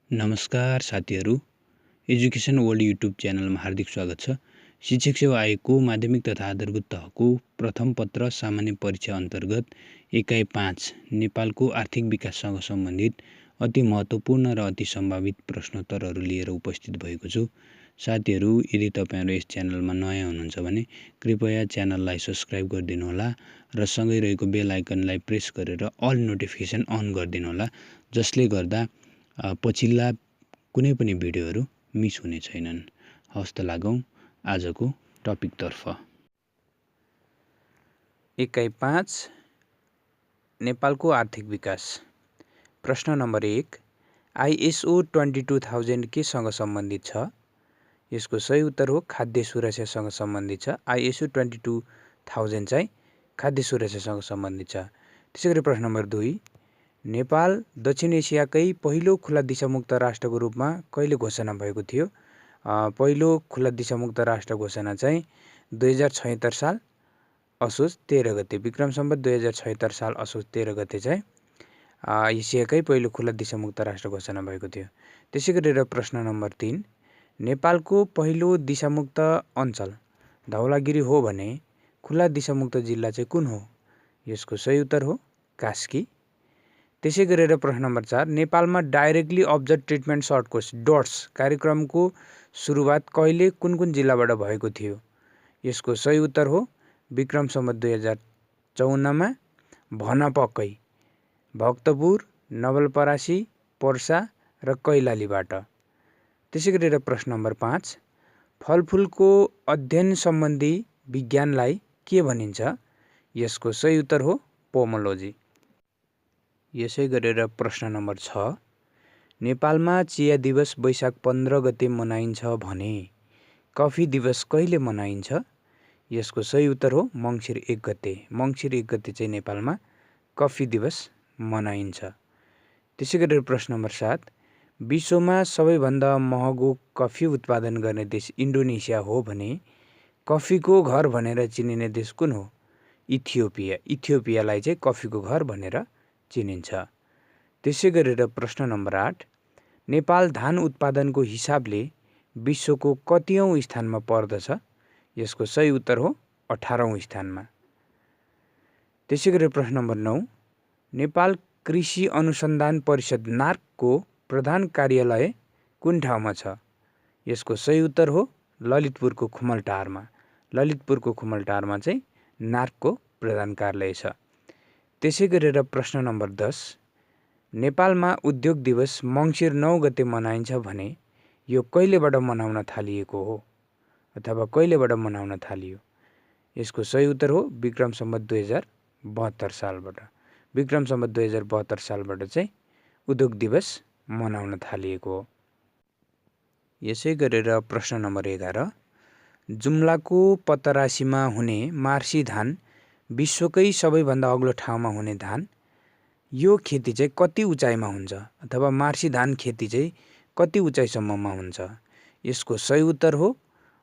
नमस्कार साथीहरू, education world YouTube च्यानलमा हार्दिक स्वागत छ। शिक्षक सेवा आयोगको माध्यमिक तथा आधारभूत तहको प्रथम पत्र सामान्य परीक्षा अन्तर्गत एकाइ 5 नेपालको आर्थिक विकाससँग सम्बन्धित अति महत्त्वपूर्ण र अति सम्भावित प्रश्नोत्तरहरू लिएर उपस्थित भएको छु। साथीहरू, यदि तपाईँहरू यस च्यानलमा नयाँ हुनुहुन्छ भने कृपया च्यानललाई सब्स्क्राइब गरिदिनुहोला र सँगै रहेको बेल आइकनलाई प्रेस गरेर अल नोटिफिकेसन अन गरिदिनुहोला, जसले गर्दा पछिल्ला कुनै पनि भिडियोहरू मिस हुने छैनन्। हवस् त लागौँ आजको टपिकतर्फ। एकाइ 5 नेपालको आर्थिक विकास। प्रश्न नम्बर 1, आइएसओ 22000 केसँग सम्बन्धित छ? यसको सही उत्तर हो खाद्य सुरक्षासँग सम्बन्धित छ। आइएसओ 22000 चाहिँ खाद्य सुरक्षासँग सम्बन्धित छ। त्यसैगरी प्रश्न नम्बर 2, नेपाल दक्षिण एसियाकै पहिलो खुला दिशामुक्त राष्ट्रको रूपमा कहिले घोषणा भएको थियो? पहिलो खुला दिशामुक्त राष्ट्र घोषणा चाहिँ 2076 साल असोज 13 गते, विक्रम सम्वत 2076 साल असोज 13 गते चाहिँ एसियाकै पहिलो खुला दिशामुक्त राष्ट्र घोषणा भएको थियो। त्यसै गरेर प्रश्न नम्बर 3, नेपालको पहिलो दिशामुक्त अञ्चल धौलागिरी हो भने खुला दिशामुक्त जिल्ला चाहिँ कुन हो? यसको सही उत्तर हो कास्की। त्यसै गरेर प्रश्न नम्बर 4, नेपालमा directly observed treatment short course DOTS कार्यक्रमको सुरुवात कहिले कुन जिल्लाबाट भएको थियो? यसको सही उत्तर हो विक्रम सम्वत 2054मा भनपकै, भक्तपुर, नवलपरासी, पर्सा र कैलालीबाट। त्यसै गरेर प्रश्न नम्बर 5, फलफुलको अध्ययन सम्बन्धी विज्ञानलाई के भनिन्छ? यसको सही उत्तर हो पोमोलोजी। यसै गरेर प्रश्न नम्बर 6, नेपालमा चिया दिवस वैशाख 15 गते मनाइन्छ भने कफी दिवस कहिले मनाइन्छ? यसको सही उत्तर हो मङ्सिर 1 गते। मङ्सिर 1 गते चाहिँ नेपालमा कफी दिवस मनाइन्छ। त्यसै गरेर प्रश्न नम्बर 7, विश्वमा सबैभन्दा महँगो कफी उत्पादन गर्ने देश इन्डोनेसिया हो भने कफीको घर भनेर चिनिने देश कुन हो? इथियोपिया। इथियोपियालाई चाहिँ कफीको घर भनेर चिनिन्छ। त्यसै गरेर प्रश्न नम्बर 8, नेपाल धान उत्पादनको हिसाबले विश्वको कतिऔँ स्थानमा पर्दछ? यसको सही उत्तर हो 18औँ स्थानमा। त्यसै गरेर प्रश्न नम्बर 9, नेपाल कृषि अनुसन्धान परिषद नार्कको प्रधान कार्यालय कुन ठाउँमा छ? यसको सही उत्तर हो ललितपुरको खुमलटारमा। ललितपुरको खुमलटारमा चाहिँ नार्कको प्रधान कार्यालय छ। त्यसै गरेर प्रश्न नम्बर 10, नेपालमा उद्योग दिवस मङ्सिर 9 गते मनाइन्छ भने यो कहिलेबाट मनाउन थालिएको हो अथवा कहिलेबाट मनाउन थालियो? यसको सही उत्तर हो विक्रम सम्वत 2072 सालबाट। विक्रम सम्वत 2072 सालबाट चाहिँ उद्योग दिवस मनाउन थालिएको हो। यसै गरेर प्रश्न नम्बर 11, जुम्लाको पतरासीमा हुने मार्सी धान विश्वकै सबैभन्दा अग्लो ठाउँमा हुने धान, यो खेती चाहिँ कति उचाइमा हुन्छ अथवा मार्सी धान खेती चाहिँ कति उचाइसम्ममा हुन्छ? यसको सही उत्तर हो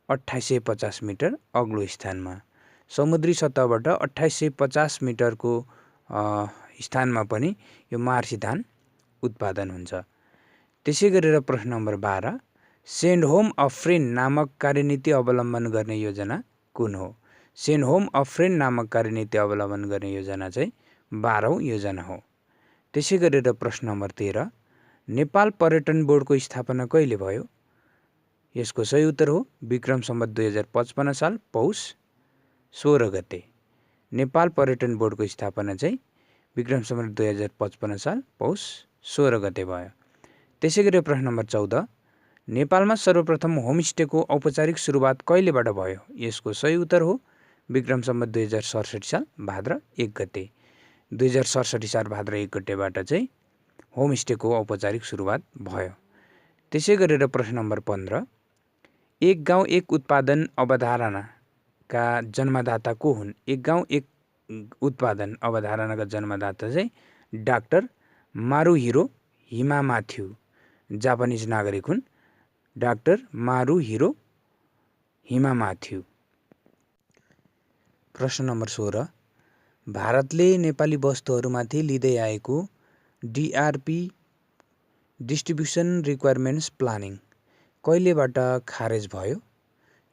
2850 मिटर अग्लो स्थानमा। समुद्री सतहबाट 2850 मिटरको स्थानमा पनि यो मार्सी धान उत्पादन हुन्छ। त्यसै गरेर प्रश्न number 12, send home a friend नामक कार्यनीति अवलम्बन गर्ने योजना कुन हो? सेन्ड होम अ फ्रेन्ड नामक कार्यनीति अवलम्बन गर्ने योजना चाहिँ 12औँ योजना हो। त्यसै गरेर प्रश्न नम्बर 13, नेपाल पर्यटन बोर्डको स्थापना कहिले भयो? यसको सही उत्तर हो विक्रम सम्वत 2055 साल पौष 16 गते। नेपाल पर्यटन बोर्डको स्थापना चाहिँ विक्रम सम्वत 2055 साल पौष 16 गते भयो। त्यसै गरी प्रश्न नम्बर 14, नेपालमा सर्वप्रथम होमस्टेको औपचारिक सुरुवात कहिलेबाट भयो? यसको सही उत्तर हो विक्रम सम्वत 2067 साल भाद्र 1 गते। 2067 साल भाद्र 1 गतेबाट चाहिँ होमस्टेको औपचारिक सुरुवात भयो। त्यसै गरेर प्रश्न नम्बर 15, एक गाउँ एक उत्पादन अवधारणाका जन्मदाता को हुन्? एक गाउँ एक उत्पादन अवधारणाका जन्मदाता चाहिँ डाक्टर मारुहिरो हिमामाथ्यू, जापानिज नागरिक हुन् डाक्टर मारुहिरो हिमामाथ्यू। प्रश्न नम्बर 16, भारतले नेपाली वस्तुहरूमाथि लिँदै आएको डिआरपी डिस्ट्रिब्युसन रिक्वायरमेन्ट्स प्लानिङ कहिलेबाट खारेज भयो?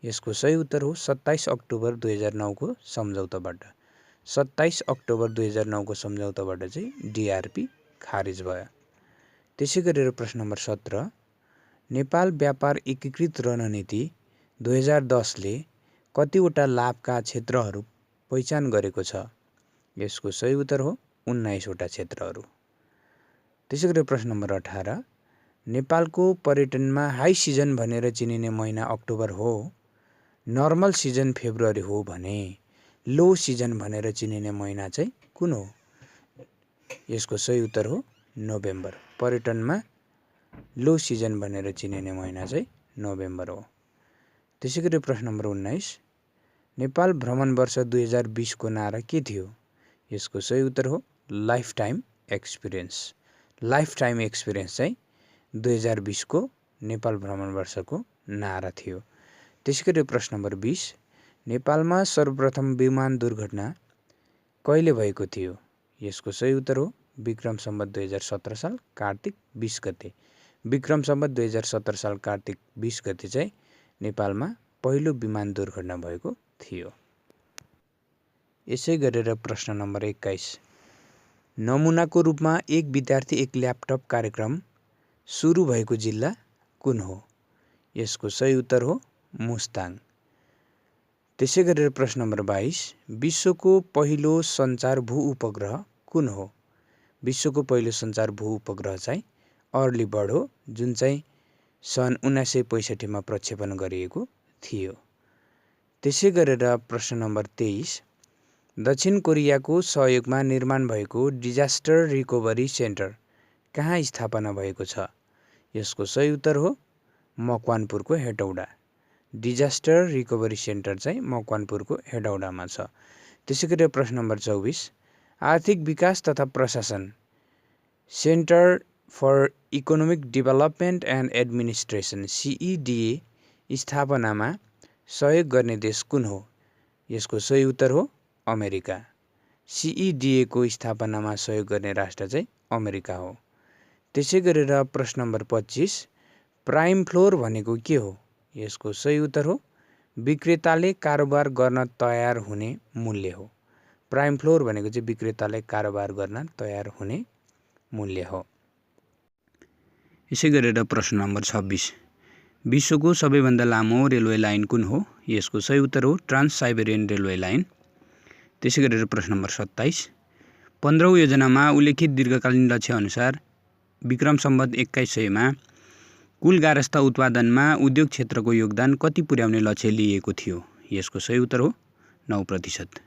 यसको सही उत्तर हो 27 अक्टोबर 2009 को सम्झौताबाट। 27 अक्टोबर 2009 को सम्झौताबाट चाहिँ डिआरपी खारेज भयो। त्यसै गरेर प्रश्न नम्बर 17 नेपाल व्यापार एकीकृत रणनीति 2010 ले कतिवटा लाभका क्षेत्रहरू पहिचान गरेको छ? यसको सही उत्तर हो 19 वटा क्षेत्रहरू। त्यसै गरी प्रश्न नम्बर 18 नेपालको पर्यटनमा हाई सिजन भनेर चिनिने महिना अक्टोबर हो, नर्मल सिजन फेब्रुअरी हो भने लो सिजन भनेर चिनिने महिना चाहिँ कुन हो? यसको सही उत्तर हो नोभेम्बर। पर्यटनमा लो सिजन भनेर चिनिने महिना चाहिँ नोभेम्बर हो। त्यसै गरी प्रश्न नम्बर 19 नेपाल भ्रमण वर्ष 2020 को नारा के थियो? यसको सही उत्तर हो life time experience. Life time experience चाहिँ 2020 को नेपाल भ्रमण वर्षको नारा थियो। त्यसै गरी प्रश्न नम्बर 20 नेपालमा सर्वप्रथम विमान दुर्घटना कहिले भएको थियो? यसको सही उत्तर हो विक्रम सम्वत 2017 साल कार्तिक 20 गते। विक्रम सम्वत 2017 साल कार्तिक 20 गते चाहिँ नेपालमा पहिलो विमान दुर्घटना भएको थियो। यसै गरेर प्रश्न नम्बर 21 नमुनाको रूपमा एक विद्यार्थी एक ल्यापटप कार्यक्रम सुरु भएको जिल्ला कुन हो? यसको सही उत्तर हो मुस्ताङ। त्यसै गरेर प्रश्न नम्बर 22 विश्वको पहिलो सञ्चार भू उपग्रह कुन हो? विश्वको पहिलो सञ्चार भू उपग्रह चाहिँ अर्ली बर्ड हो, जुन चाहिँ सन् 1965 मा प्रक्षेपण गरिएको थियो। त्यसै गरेर प्रश्न नम्बर 23 दक्षिण कोरियाको सहयोगमा निर्माण भएको डिजास्टर रिकभरी सेन्टर कहाँ स्थापना भएको छ? यसको सही उत्तर हो मकवानपुरको हेटौडा। डिजास्टर रिकभरी सेन्टर चाहिँ मकवानपुरको हेटौडामा छ। त्यसै गरी प्रश्न नम्बर 24 आर्थिक विकास तथा प्रशासन centre for economic development and administration CEDA स्थापनामा सहयोग गर्ने देश कुन हो? यसको सही उत्तर हो अमेरिका। CEDA को स्थापनामा सहयोग गर्ने राष्ट्र चाहिँ अमेरिका हो। त्यसै गरेर प्रश्न नम्बर 25 प्राइम फ्लोर भनेको के हो? यसको सही उत्तर हो विक्रेताले कारोबार गर्न तयार हुने मूल्य हो। प्राइम फ्लोर भनेको चाहिँ विक्रेताले कारोबार गर्न तयार हुने मूल्य हो। यसै गरेर प्रश्न नम्बर 26 विश्वको सबैभन्दा लामो रेलवे लाइन कुन हो? यसको सही उत्तर हो ट्रान्स साइबेरियन रेलवे लाइन। त्यसै गरेर प्रश्न नम्बर 27 15औं योजनामा उल्लेखित दीर्घकालीन लक्ष्य अनुसार विक्रम सम्वत 2100 मा कुल गारस्थ उत्पादनमा उद्योग क्षेत्रको योगदान कति पुर्याउने लक्ष्य लिएको थियो? यसको सही उत्तर हो 9%।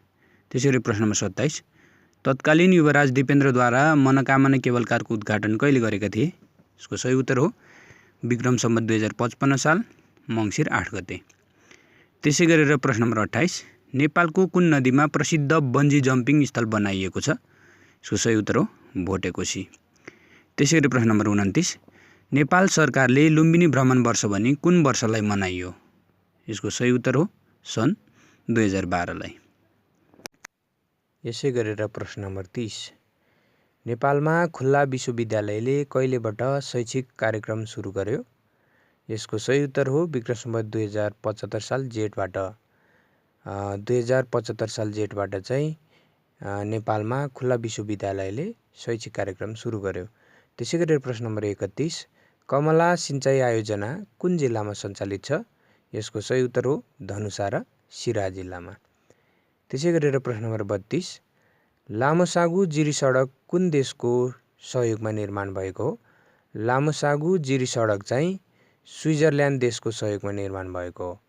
त्यसै गरी प्रश्न नम्बर 27 तत्कालीन युवराज दिपेन्द्रद्वारा मनोकामना केबल कारको उद्घाटन कहिले गरेका थिए? यसको सही उत्तर हो विक्रम सम्वत 2055 साल मङ्सिर 8 गते। त्यसै गरेर प्रश्न नम्बर 28 नेपालको कुन नदीमा प्रसिद्ध बन्जी जम्पिङ स्थल बनाइएको छ? यसको सही उत्तर हो भोटेकोशी। त्यसै गरी प्रश्न नम्बर 29 नेपाल सरकारले लुम्बिनी भ्रमण वर्ष भनी कुन वर्षलाई मनाइयो? यसको सही उत्तर हो सन् 2012 लाई। यसै गरेर प्रश्न नम्बर 30 नेपालमा खुल्ला विश्वविद्यालयले कहिलेबाट शैक्षिक कार्यक्रम सुरु गर्यो? यसको सही उत्तर हो विक्रम सम्वत 2075 साल जेठबाट। 2075 साल जेठबाट चाहिँ नेपालमा खुल्ला विश्वविद्यालयले शैक्षिक कार्यक्रम सुरु गर्यो। त्यसै गरेर प्रश्न नम्बर 31 कमला सिंचाइ आयोजना कुन जिल्लामा सञ्चालित छ? यसको सही उत्तर हो धनुषा र सिराहा जिल्लामा। त्यसै गरेर प्रश्न नम्बर 32 लामोसागु जिरी सडक कुन देशको सहयोगमा निर्माण भएको हो? लामोसागु जिरी सडक चाहिँ स्विजरल्यान्ड देशको सहयोगमा निर्माण भएको हो।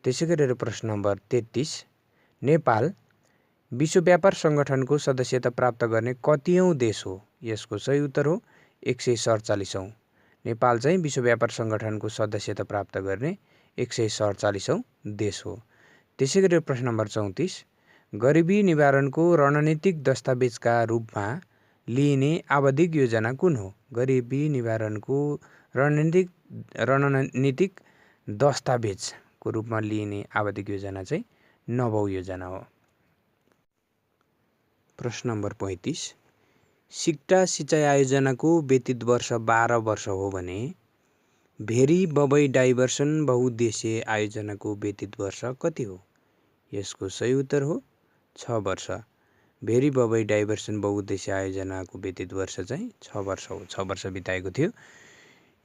त्यसै गरेर प्रश्न नम्बर 33 नेपाल विश्व व्यापार सङ्गठनको सदस्यता प्राप्त गर्ने कतिऔं देश हो? यसको सही उत्तर हो 147औं। नेपाल चाहिँ विश्व व्यापार सङ्गठनको सदस्यता प्राप्त गर्ने 147औं देश हो। त्यसै गरी प्रश्न नम्बर 34 गरिबी निवारणको रणनीतिक दस्तावेजका रूपमा लिइने आवधिक योजना कुन हो? गरिबी निवारणको रणनीतिक दस्तावेजको रूपमा लिइने आवधिक योजना चाहिँ 9औं योजना हो। प्रश्न नम्बर 35 सिक्टा सिँचाइ आयोजनाको व्यतीत वर्ष 12 वर्ष हो भने भेरी बबई डाइभर्सन बहुउद्देश्य आयोजनाको व्यतीत वर्ष कति हो? यसको सही उत्तर हो 6 वर्ष। भेरी बबई डाइभर्सन बहुउद्देश्य आयोजनाको व्यतीत वर्ष चाहिँ 6 वर्ष हो। 6 वर्ष बिताएको थियो।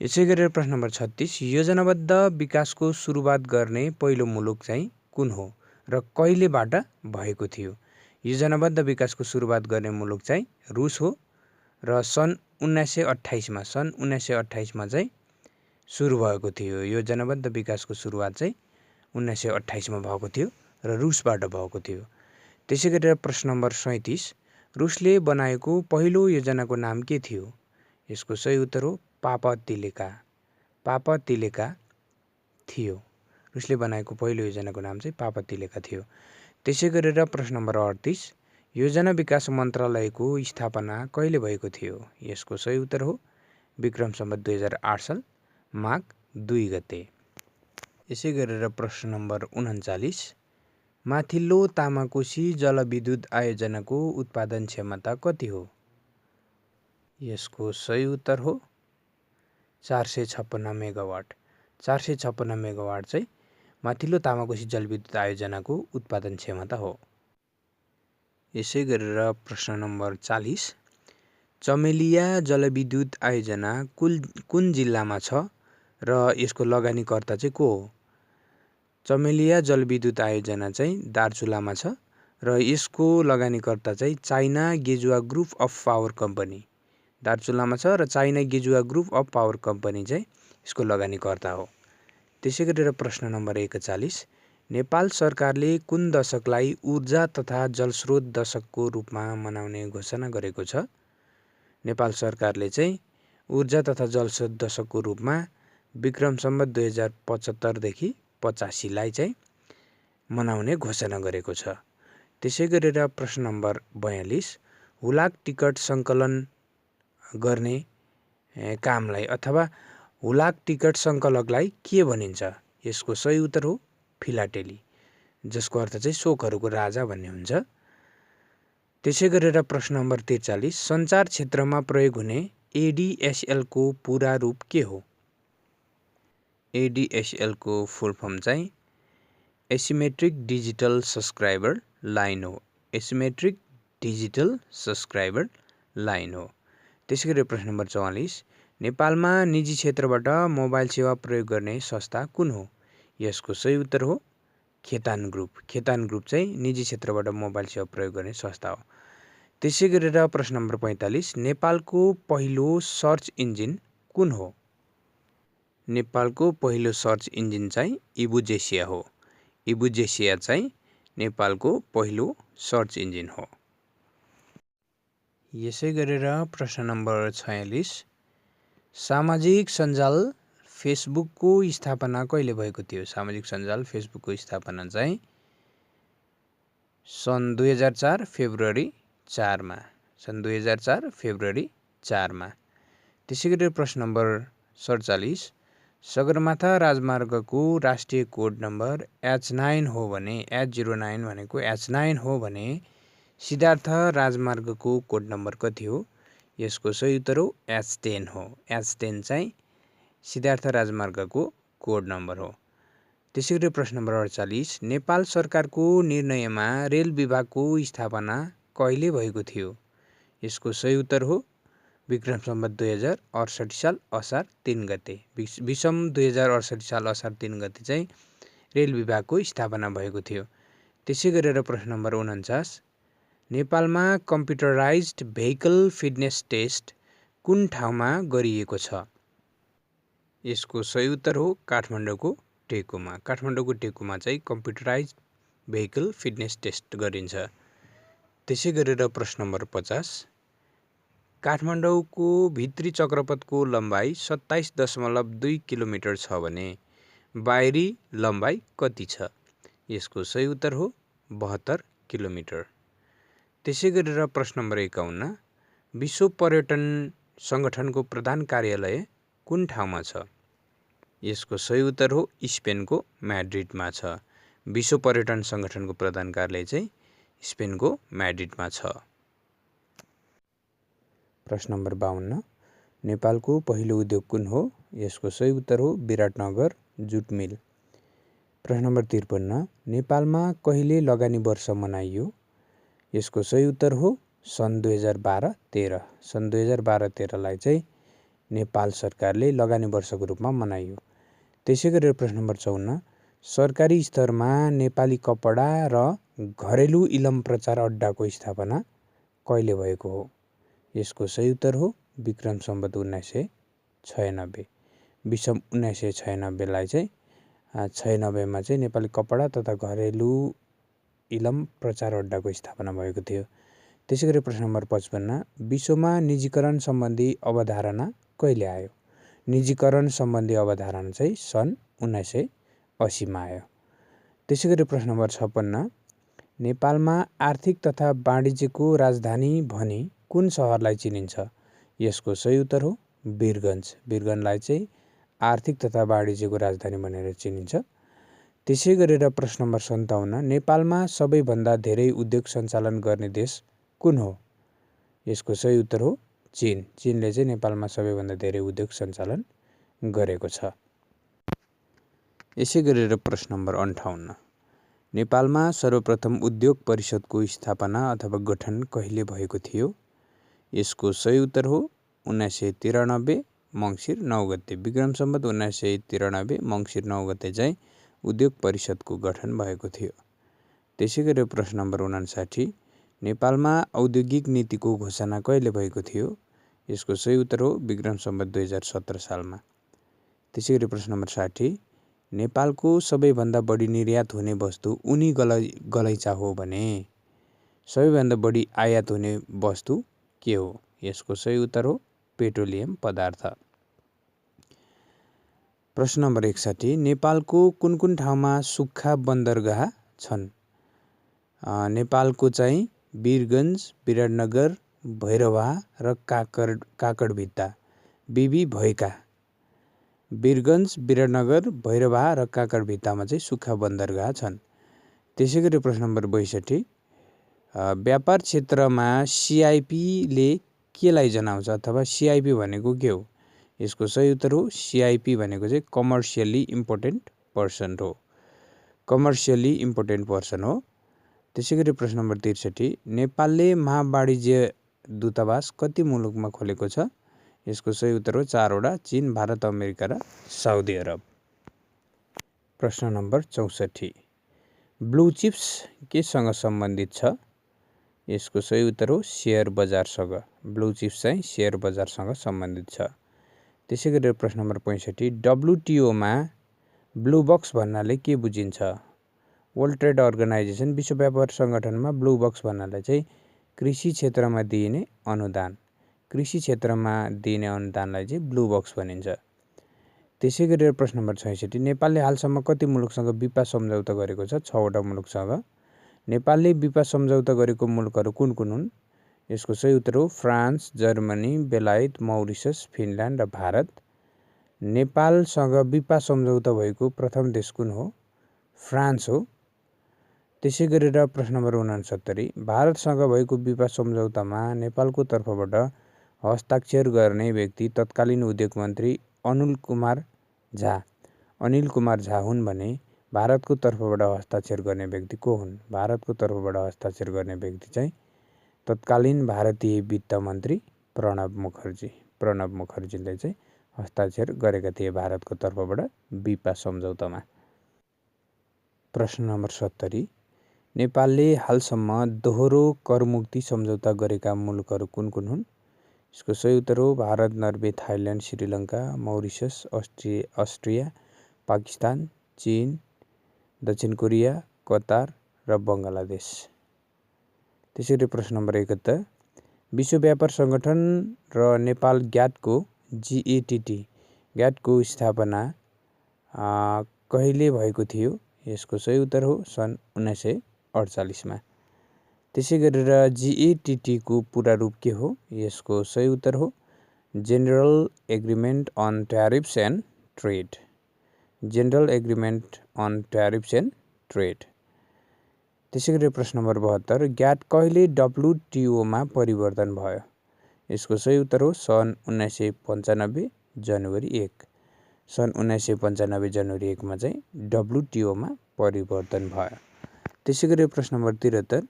यसै गरेर प्रश्न नम्बर 36 योजनाबद्ध विकासको सुरुवात गर्ने पहिलो मुलुक चाहिँ कुन हो र कहिलेबाट भएको थियो? योजनाबद्ध विकासको सुरुवात गर्ने मुलुक चाहिँ रुस हो र सन् 1928 मा चाहिँ सुरु भएको थियो। योजनाबद्ध विकासको सुरुवात चाहिँ 1928 मा भएको थियो र रुसबाट भएको थियो। त्यसै गरेर प्रश्न नम्बर 37 रुसले बनाएको पहिलो योजनाको नाम के थियो? यसको सही उत्तर हो पापतिलेका। पापतिलेका थियो। रुसले बनाएको पहिलो योजनाको नाम चाहिँ पापतिलेका थियो। त्यसै गरेर प्रश्न नम्बर 38 योजना विकास मन्त्रालयको स्थापना कहिले भएको थियो? यसको सही उत्तर हो विक्रम सम्वत 2008 साल माघ 2 गते। यसै गरेर प्रश्न नम्बर 39 माथिल्लो तामाकोशी जलविद्युत आयोजनाको उत्पादन क्षमता कति हो? यसको सही उत्तर हो 456 मेगावाट। 456 मेगावाट चाहिँ माथिल्लो तामाकोशी जलविद्युत आयोजनाको उत्पादन क्षमता हो। यसै गरेर प्रश्न नम्बर 40 चमेलिया जलविद्युत आयोजना कुन जिल्लामा छ र यसको लगानीकर्ता चाहिँ को हो? चमेलिया जलविद्युत आयोजना चाहिँ दार्चुलामा छ र यसको लगानीकर्ता चाहिँ चाइना गेजुवा ग्रुप अफ पावर कम्पनी दार्चुलामा छ र चाइना गेजुवा ग्रुप अफ पावर कम्पनी चाहिँ यसको लगानीकर्ता हो। त्यसै गरेर प्रश्न नम्बर 41 नेपाल सरकारले कुन दशकलाई ऊर्जा तथा जलस्रोत दशकको रूपमा मनाउने घोषणा गरेको छ? नेपाल सरकारले चाहिँ ऊर्जा तथा जलस्रोत दशकको रूपमा विक्रम सम्वत 2075 देखि 85 लाई चाहिँ मनाउने घोषणा गरेको छ। त्यसै गरेर प्रश्न नम्बर 42 हुलाक टिकट सङ्कलन गर्ने कामलाई अथवा हुलाक टिकट सङ्कलकलाई के भनिन्छ? यसको सही उत्तर हो फिलाटेली, जसको अर्थ चाहिँ शोकहरूको राजा भन्ने हुन्छ। त्यसै गरेर प्रश्न नम्बर 43 सञ्चार क्षेत्रमा प्रयोग हुने एडिएसएल को पूरा रूप के हो? एडिएसएल को फुल फर्म चाहिँ एसिमेट्रिक डिजिटल सब्सक्राइबर लाइन हो। एसिमेट्रिक डिजिटल सब्सक्राइबर लाइन हो। त्यसै गरी प्रश्न नम्बर 44 नेपालमा निजी क्षेत्रबाट मोबाइल सेवा प्रयोग गर्ने संस्था कुन हो? यसको सही उत्तर हो खेतान ग्रुप। खेतान ग्रुप चाहिँ निजी क्षेत्रबाट मोबाइल सेवा प्रयोग गर्ने संस्था हो। त्यसै गरेर प्रश्न नम्बर 45 नेपालको पहिलो सर्च इन्जिन कुन हो? नेपालको पहिलो सर्च इन्जिन चाहिँ इबुजेसिया हो। इबुजेसिया चाहिँ नेपालको पहिलो सर्च इन्जिन हो। यसै गरेर प्रश्न नम्बर 46 सामाजिक सञ्जाल फेसबुकको स्थापना कहिले भएको थियो? सामाजिक सञ्जाल फेसबुकको स्थापना चाहिँ सन् 2004 फेब्रुअरी 4 मा। सन् 2004 फेब्रुअरी 4 मा। त्यसै गरी प्रश्न नम्बर 47 सगरमाथा राजमार्गको राष्ट्रिय कोड नम्बर H9 हो भने H09 भनेको H9 हो भने सिद्धार्थ राजमार्गको कोड नम्बर कति हो? यसको सही उत्तर हो H10 हो। H10 चाहिँ सिद्धार्थ राजमार्गको कोड नम्बर हो। त्यसै गरी प्रश्न नम्बर 48 नेपाल सरकारको निर्णयमा रेल विभागको स्थापना कहिले भएको थियो? यसको सही उत्तर हो विक्रम सम्वत 2068 साल असार 3 गते। विषम 2068 साल असार 3 गते चाहिँ रेल विभागको स्थापना भएको थियो। त्यसै गरेर प्रश्न नम्बर 49 नेपालमा कम्प्युटराइज्ड भेहिकल फिटनेस टेस्ट कुन ठाउँमा गरिएको छ? यसको सही उत्तर हो काठमाडौँको टेकुमा। काठमाडौँको टेकुमा चाहिँ कम्प्युटराइज्ड भेहिकल फिटनेस टेस्ट गरिन्छ। त्यसै गरेर प्रश्न नम्बर 50 काठमाडौँको भित्री चक्रपथको लम्बाइ 27.2 किलोमिटर छ भने बाहिरी लम्बाइ कति छ? यसको सही उत्तर हो 72 किलोमिटर। त्यसै गरेर प्रश्न नम्बर 51 विश्व पर्यटन सङ्गठनको प्रधान कार्यालय कुन ठाउँमा छ? यसको सही उत्तर हो स्पेनको म्याड्रिडमा छ। विश्व पर्यटन सङ्गठनको प्रधान कार्यालय चाहिँ स्पेनको म्याड्रिडमा छ। प्रश्न नम्बर 52 नेपालको पहिलो उद्योग कुन हो? यसको सही उत्तर हो विराटनगर जुट मिल। प्रश्न नम्बर 53 नेपालमा कहिले लगानी वर्ष मनाइयो? यसको सही उत्तर हो सन् 2012-13। सन् 2012-13लाई चाहिँ नेपाल सरकारले लगानी वर्षको रूपमा मनाइयो। त्यसै गरेर प्रश्न नम्बर 54 सरकारी स्तरमा नेपाली कपडा र घरेलु इलम प्रचार अड्डाको स्थापना कहिले भएको हो? यसको सही उत्तर हो विक्रम सम्वत 1996। विषम 1996लाई चाहिँ 96मा चाहिँ नेपाली कपडा तथा घरेलु इलम प्रचार अड्डाको स्थापना भएको थियो। त्यसै गरी प्रश्न नम्बर 55 विश्वमा निजीकरण सम्बन्धी अवधारणा कहिले आयो? निजीकरण सम्बन्धी अवधारणा चाहिँ सन् 1980मा आयो। त्यसै गरी प्रश्न नम्बर 56 नेपालमा आर्थिक तथा वाणिज्यको राजधानी भनी कुन सहरलाई चिनिन्छ? यसको सही उत्तर हो वीरगञ्ज। वीरगञ्जलाई चाहिँ आर्थिक तथा वाणिज्यको राजधानी भनेर चिनिन्छ। त्यसै गरेर प्रश्न नम्बर 57 नेपालमा सबैभन्दा धेरै उद्योग सञ्चालन गर्ने देश कुन हो? यसको सही उत्तर हो चीन। चीनले चाहिँ नेपालमा सबैभन्दा धेरै उद्योग सञ्चालन गरेको छ। यसै गरेर प्रश्न नम्बर 58 नेपालमा सर्वप्रथम उद्योग परिषदको स्थापना अथवा गठन कहिले भएको थियो? यसको सही उत्तर हो 1993 मङ्सिर 9 गते। विक्रम सम्वत 1993 मङ्सिर 9 गते चाहिँ उद्योग परिषदको गठन भएको थियो। त्यसै गरी प्रश्न नम्बर 59 नेपालमा औद्योगिक नीतिको घोषणा कहिले भएको थियो? यसको सही उत्तर हो विक्रम सम्वत 2017 सालमा। त्यसै गरी प्रश्न नम्बर 60 नेपालको सबैभन्दा बढी निर्यात हुने वस्तु उनी गलैँचा हो भने सबैभन्दा बढी आयात हुने वस्तु के हो? यसको सही उत्तर हो पेट्रोलियम पदार्थ। प्रश्न नम्बर 61 नेपालको कुन कुन ठाउँमा सुक्खा बन्दरगाह छन्? नेपालको चाहिँ वीरगञ्ज, विराटनगर, भैरवा र काकडभिट्टा बिबी भएका वीरगञ्ज, विराटनगर, भैरवा र काकडभिट्टामा चाहिँ सुक्खा बन्दरगाह छन्। त्यसै गरी प्रश्न नम्बर 62 व्यापार क्षेत्रमा सिआइपीले केलाई जनाउँछ अथवा सिआइपी भनेको के हो? यसको सही उत्तर हो सिआइपी भनेको चाहिँ कमर्सियली इम्पोर्टेन्ट पर्सन हो। कमर्सियली इम्पोर्टेन्ट पर्सन हो। त्यसै गरी प्रश्न नम्बर 63 नेपालले महावाणिज्य दूतावास कति मुलुकमा खोलेको छ? यसको सही उत्तर हो 4वटा चीन, भारत, अमेरिका र साउदी अरब। प्रश्न नम्बर 64 ब्लू चिप्स केसँग सम्बन्धित छ? यसको सही उत्तर हो सेयर बजारसँग। ब्लू चिप्स चाहिँ सेयर बजारसँग सम्बन्धित छ। त्यसै गरी प्रश्न नम्बर 65 डब्लुटिओमा ब्लू बक्स भन्नाले के बुझिन्छ? वर्ल्ड ट्रेड अर्गनाइजेसन विश्व व्यापार सङ्गठनमा ब्लू बक्स भन्नाले चाहिँ कृषि क्षेत्रमा दिइने अनुदान। कृषि क्षेत्रमा दिइने अनुदानलाई चाहिँ ब्लू बक्स भनिन्छ। त्यसै गरेर प्रश्न नम्बर 66 नेपालले हालसम्म कति मुलुकसँग बिपा सम्झौता गरेको छ? 6वटा मुलुकसँग। नेपालले बिपा सम्झौता गरेको मुलुकहरू कुन कुन हुन्? यसको सही उत्तर हो फ्रान्स, जर्मनी, बेलायत, मौरिसस, फिनल्यान्ड र भारत। नेपालसँग बिपा सम्झौता भएको प्रथम देश कुन हो? फ्रान्स हो। त्यसै गरेर प्रश्न नम्बर 69 भारतसँग भएको बिपा सम्झौतामा नेपालको तर्फबाट हस्ताक्षर गर्ने व्यक्ति तत्कालीन उद्योग मन्त्री अनिल कुमार झा हुन् भने भारतको तर्फबाट हस्ताक्षर गर्ने व्यक्ति को हुन्? भारतको तर्फबाट हस्ताक्षर गर्ने व्यक्ति चाहिँ तत्कालीन भारतीय वित्त मन्त्री प्रणब मुखर्जीले चाहिँ हस्ताक्षर गरेका थिए भारतको तर्फबाट बिपा सम्झौतामा। प्रश्न नम्बर 70 नेपालले हालसम्म दोहोरो करमुक्ति सम्झौता गरेका मुलुकहरू कुन कुन हुन्? यसको सही उत्तर हो भारत, नर्वे, थाइल्यान्ड, श्रीलङ्का, मौरिसस, अस्ट्रिया, पाकिस्तान, चीन, दक्षिण कोरिया, कतार र बङ्गलादेश। त्यसैगरी प्रश्न नम्बर 71 विश्व व्यापार सङ्गठन र नेपाल ग्याटको स्थापना कहिले भएको थियो? यसको सही उत्तर हो सन् 1948मा। त्यसै गरेर GATTको पुरा रूप के हो? यसको सही उत्तर हो general agreement on tariffs and trade. General agreement on tariffs and trade. त्यसै गरी प्रश्न नम्बर 72 ग्याट कहिले WTOमा परिवर्तन भयो? यसको सही उत्तर हो सन् 1995 जनवरी 1। सन् 1995 जनवरी 1 मा चाहिँ WTOमा परिवर्तन भयो। त्यसै गरी प्रश्न नम्बर 73,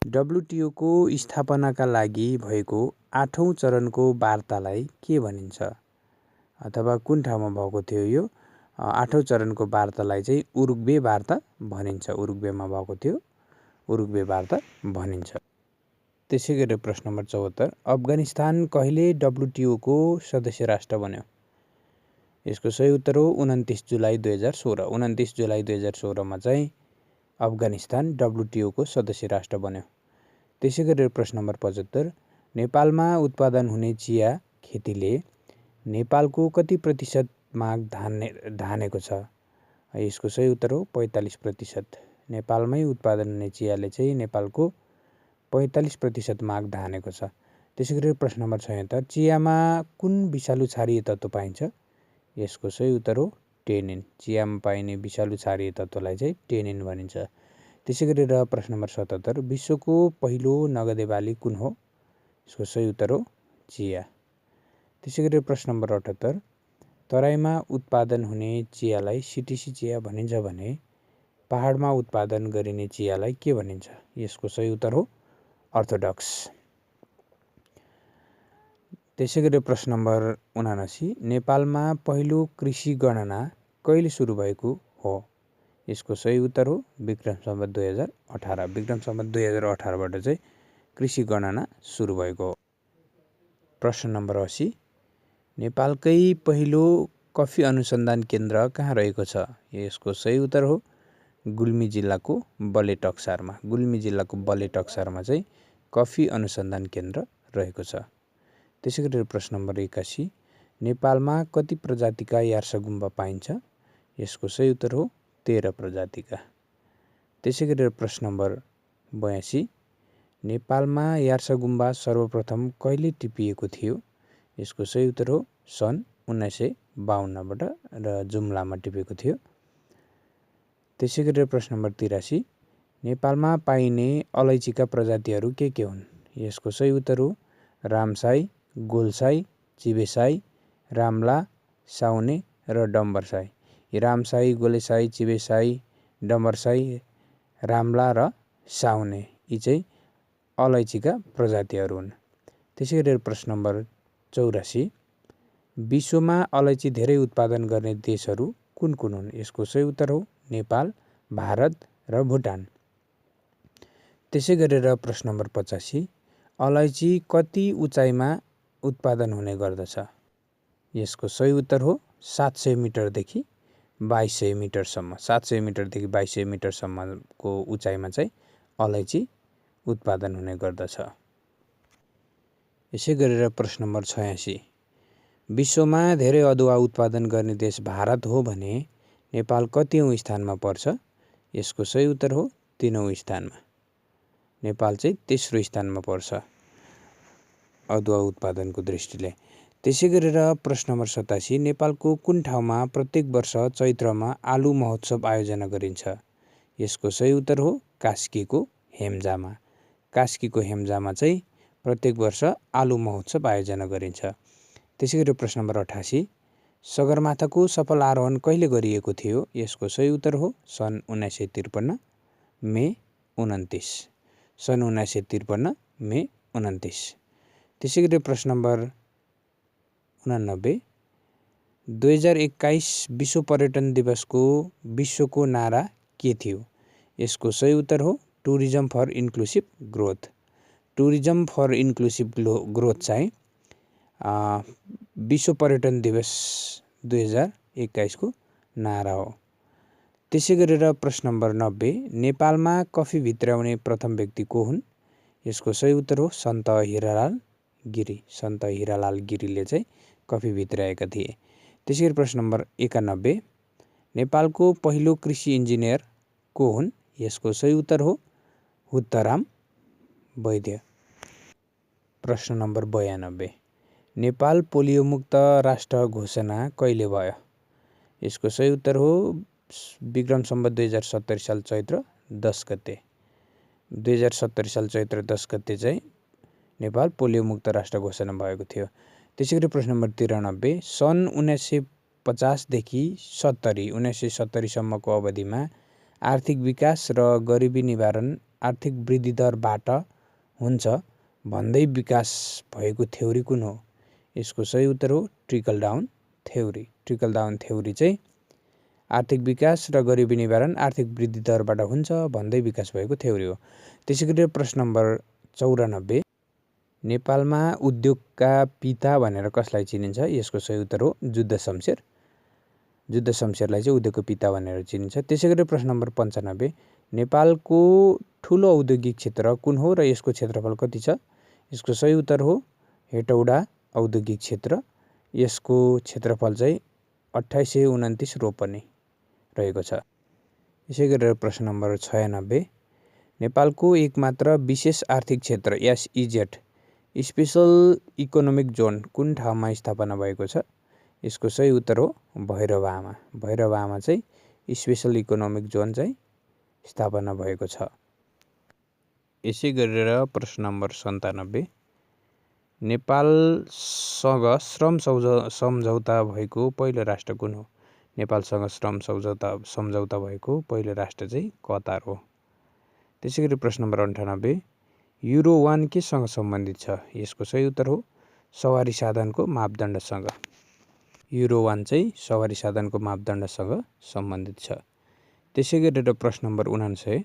WTOको स्थापनाका लागि भएको 8औं चरणको वार्तालाई के भनिन्छ अथवा कुन ठाउँमा भएको थियो? यो 8औं चरणको वार्तालाई चाहिँ उरुग्वे वार्ता भनिन्छ। उरुग्वेमा भएको थियो, उरुग्वे वार्ता भनिन्छ। त्यसै गरी प्रश्न नम्बर 74, अफगानिस्तान कहिले WTOको सदस्य राष्ट्र बन्यो? यसको सही उत्तर हो 29 जुलाई 2016। 29 जुलाई 2016 मा चाहिँ अफगानिस्तान WTOको सदस्य राष्ट्र बन्यो। त्यसै गरी प्रश्न नम्बर 75, नेपालमा उत्पादन हुने चिया खेतीले नेपालको कति प्रतिशत माग धानेको छ? यसको सही उत्तर हो 45%। नेपालमै उत्पादन हुने चियाले चाहिँ नेपालको 45% माग धानेको छ। त्यसै गरी प्रश्न नम्बर 76, चियामा कुन विषालु क्षारीय तत्त्व पाइन्छ? यसको सही उत्तर हो टेनिन। चियामा पाइने विषालु क्षारीय तत्त्वलाई चाहिँ टेनिन भनिन्छ। त्यसै गरी प्रश्न नम्बर 77, विश्वको पहिलो नगदे बाली कुन हो? यसको सही उत्तर हो चिया। त्यसै गरी प्रश्न नम्बर 78, तराईमा उत्पादन हुने चियालाई CTC चिया भनिन्छ भने पहाडमा उत्पादन गरिने चियालाई के भनिन्छ? यसको सही उत्तर हो अर्थोडक्स। त्यसै गरी प्रश्न नम्बर 79, नेपालमा पहिलो कृषि गणना कहिले सुरु भएको हो? यसको सही उत्तर हो विक्रम सम्वत 2018। विक्रम सम्वत 2018 बाट चाहिँ कृषि गणना सुरु भएको हो। प्रश्न नम्बर 80, नेपालकै पहिलो कफी अनुसन्धान केन्द्र कहाँ रहेको छ? यसको सही उत्तर हो गुल्मी जिल्लाको बलेटक्सारमा। गुल्मी जिल्लाको बलेटक्सारमा चाहिँ कफी अनुसन्धान केन्द्र रहेको छ। त्यसै गरी प्रश्न नम्बर 81, नेपालमा कति प्रजातिका यार्सगुम्बा पाइन्छ? यसको सही उत्तर हो 13 प्रजातिका। त्यसै गरी प्रश्न नम्बर 82, नेपालमा यार्सगुम्बा सर्वप्रथम कहिले टिपिएको थियो? यसको सही उत्तर हो सन् 1952 बाट र जुम्लामा टिपेको थियो। त्यसै गरी प्रश्न नम्बर 83, नेपालमा पाइने अलैँचीका प्रजातिहरू के हुन्? यसको सही उत्तर हो रामसाई, गोलसाई, चिबेसाई, रामला, साउने र डम्बरसाई। रामसाई, गोलेसाई, चिबेसाई, डम्बरसाई, रामला र साउने यी चाहिँ अलैँचीका प्रजातिहरू हुन्। त्यसै गरी प्रश्न नम्बर 84, विश्वमा अलैँची धेरै उत्पादन गर्ने देशहरू कुन कुन हुन्? यसको सही उत्तर हो नेपाल, भारत र भुटान। त्यसै गरेर प्रश्न नम्बर 85, अलैँची कति उचाइमा उत्पादन हुने गर्दछ? यसको सही उत्तर हो 700 मिटरदेखि 2200 मिटरसम्म। 700 मिटरदेखि 2200 मिटरसम्मको उचाइमा चाहिँ अलैँची उत्पादन हुने गर्दछ। यसै गरेर प्रश्न नम्बर 86, विश्वमा धेरै अदुवा उत्पादन गर्ने देश भारत हो भने नेपाल कतिऔं स्थानमा पर्छ? यसको सही उत्तर हो 3औं स्थानमा। नेपाल चाहिँ तेस्रो स्थानमा पर्छ अदुवा उत्पादनको दृष्टिले। त्यसै गरेर प्रश्न नम्बर 87, नेपालको कुन ठाउँमा प्रत्येक वर्ष चैत्रमा आलु महोत्सव आयोजना गरिन्छ? यसको सही उत्तर हो कास्कीको हेम्जामा। कास्कीको हेम्जामा चाहिँ प्रत्येक वर्ष आलु महोत्सव आयोजना गरिन्छ। त्यसै गरी प्रश्न नम्बर 88, सगरमाथाको सफल आरोहण कहिले गरिएको थियो? यसको सही उत्तर हो सन् 1953 मे 29। सन् 1953 मे 29। त्यसै गरी प्रश्न नम्बर 89, 2021 विश्व पर्यटन दिवसको विश्वको नारा के थियो? यसको सही उत्तर हो tourism for inclusive growth. Tourism for inclusive growth चाहिँ विश्व पर्यटन दिवस 2021 को नारा हो। त्यसै गरेर प्रश्न नम्बर 90, नेपालमा कफी भित्राउने प्रथम व्यक्ति को हुन्? यसको सही उत्तर हो सन्त हीरालाल गिरी। सन्त हीरालाल गिरीले चाहिँ कफी भित्राएका थिए। त्यसै गरी प्रश्न नम्बर 91, नेपालको पहिलो कृषि इन्जिनियर को हुन्? यसको सही उत्तर हो हुत्तराम वैद्य। प्रश्न नम्बर 92, नेपाल पोलियोमुक्त राष्ट्र घोषणा कहिले भयो? यसको सही उत्तर हो विक्रम सम्वत 2070 साल चैत्र 10 गते। 2070 साल चैत्र 10 गते चाहिँ नेपाल पोलियोमुक्त राष्ट्र घोषणा भएको थियो। त्यसैगरी प्रश्न नम्बर 93 सन् 1950 देखि 1970 सम्मको अवधिमा आर्थिक विकास र गरिबी निवारण आर्थिक वृद्धि दरबाट हुन्छ भन्दै विकास भएको थ्योरी कुन हो? यसको सही उत्तर हो trickle down theory. Trickle down theory चाहिँ आर्थिक विकास र गरिबी निवारण आर्थिक वृद्धि दरबाट हुन्छ भन्दै विकास भएको थ्योरी हो। त्यसैगरी प्रश्न नम्बर 94 नेपालमा उद्योगका पिता भनेर कसलाई चिनिन्छ? यसको सही उत्तर हो जुद्ध शमशेर। जुद्ध शमशेरलाई चाहिँ उद्योगको पिता भनेर चिनिन्छ। त्यसैगरी प्रश्न नम्बर 95 नेपालको ठुलो औद्योगिक क्षेत्र कुन हो र यसको क्षेत्रफल कति छ? यसको सही उत्तर हो हेटौडा औद्योगिक क्षेत्र। यसको क्षेत्रफल चाहिँ 2829 रोपनी रहेको छ। यसै गरेर प्रश्न नम्बर 96 नेपालको एकमात्र विशेष आर्थिक क्षेत्र SEZ स्पेशल इकोनोमिक जोन कुन ठाउँमा स्थापना भएको छ? यसको सही उत्तर हो भैरववामा। भैरववामा चाहिँ स्पेशल इकोनोमिक जोन चाहिँ स्थापना भएको छ। यसै गरेर प्रश्न नम्बर 97 नेपालसँग श्रम सम्झौता भएको पहिलो राष्ट्र कुन हो? नेपालसँग श्रम सम्झौता भएको पहिलो राष्ट्र चाहिँ कतार हो। त्यसैगरी प्रश्न नम्बर 98 युरो 1 केसँग सम्बन्धित छ? यसको सही उत्तर हो सवारी साधनको मापदण्डसँग। युरो 1 चाहिँ सवारी साधनको मापदण्डसँग सम्बन्धित छ। त्यसै गरेर प्रश्न नम्बर 99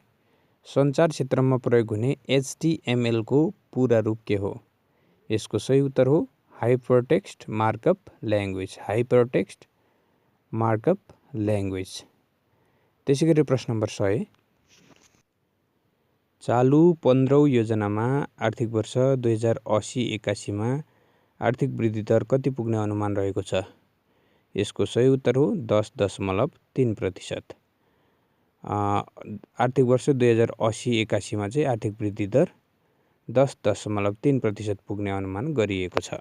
सञ्चार क्षेत्रमा प्रयोग हुने HTML को पूरा रूप के हो? यसको सही उत्तर हो hypertext markup language. Hypertext markup language. त्यसैगरी प्रश्न नम्बर 100 चालु 15औं योजनामा आर्थिक वर्ष 2080-81 मा आर्थिक वृद्धि दर कति पुग्ने अनुमान रहेको छ? यसको सही उत्तर हो 10.3%। आर्थिक वर्ष 2080-81 मा चाहिँ आर्थिक वृद्धि दर 10.3% पुग्ने अनुमान गरिएको छ।